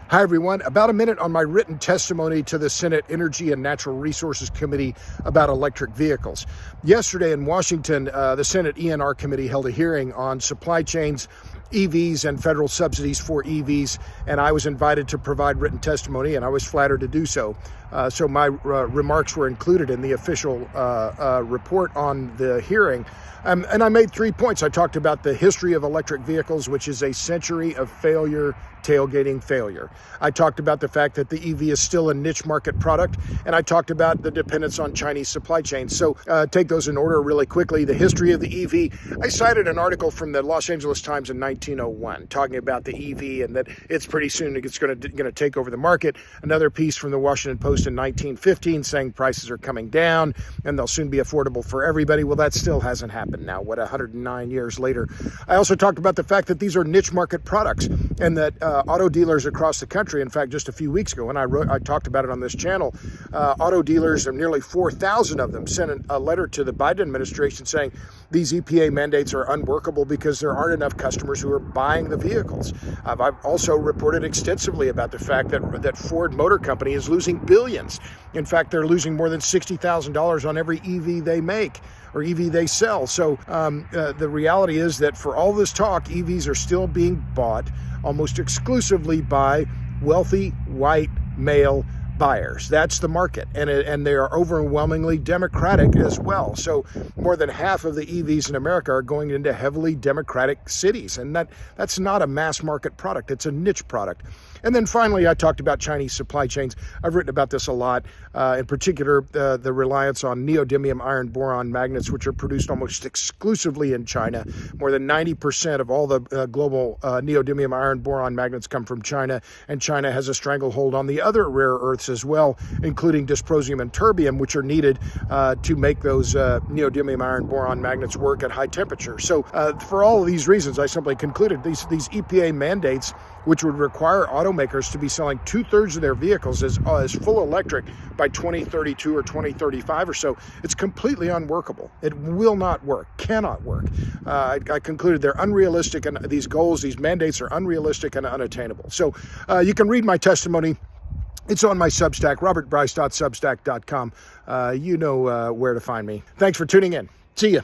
Hi, everyone. About a minute on my written testimony to the Senate Energy and Natural Resources Committee about electric vehicles. Yesterday in Washington, the Senate ENR committee held a hearing on supply chains, EVs, and federal subsidies for EVs, and I was invited to provide written testimony, and I was flattered to do so. So my remarks were included in the official report on the hearing. And I made 3 points. I talked about the history of electric vehicles, which is a century of failure, tailgating failure. I talked about the fact that the EV is still a niche market product, and I talked about the dependence on Chinese supply chains. So take those in order really quickly. The history of the EV. I cited an article from the Los Angeles Times in 1901 talking about the EV and that it's pretty soon it's going to take over the market. Another piece from the Washington Post in 1915 saying prices are coming down and they'll soon be affordable for everybody. Well, that still hasn't happened now, 109 years later. I also talked about the fact that these are niche market products and that auto dealers across the country, in fact, just a few weeks ago, and I talked about it on this channel, auto dealers, and nearly 4,000 of them sent a letter to the Biden administration saying these EPA mandates are unworkable because there aren't enough customers who are buying the vehicles. I've also reported extensively about the fact that Ford Motor Company is losing billions. In fact, they're losing more than $60,000 on every EV they make or EV they sell. So the reality is that for all this talk, EVs are still being bought almost exclusively by wealthy white male buyers. That's the market, and they are overwhelmingly Democratic as well. So more than half of the EVs in America are going into heavily Democratic cities, and that's not a mass market product. It's a niche product. And then finally, I talked about Chinese supply chains. I've written about this a lot, in particular, the reliance on neodymium iron boron magnets, which are produced almost exclusively in China. More than 90% of all the global neodymium iron boron magnets come from China, and China has a stranglehold on the other rare earths as well, including dysprosium and terbium, which are needed to make those neodymium iron boron magnets work at high temperature. So for all of these reasons, I simply concluded these EPA mandates, which would require automakers to be selling 2/3 of their vehicles as full electric by 2032 or 2035 or so, it's completely unworkable. It will not work, cannot work. I concluded they're unrealistic, and these goals, these mandates are unrealistic and unattainable. So you can read my testimony. It's on my Substack, robertbryce.substack.com. You know where to find me. Thanks for tuning in. See ya.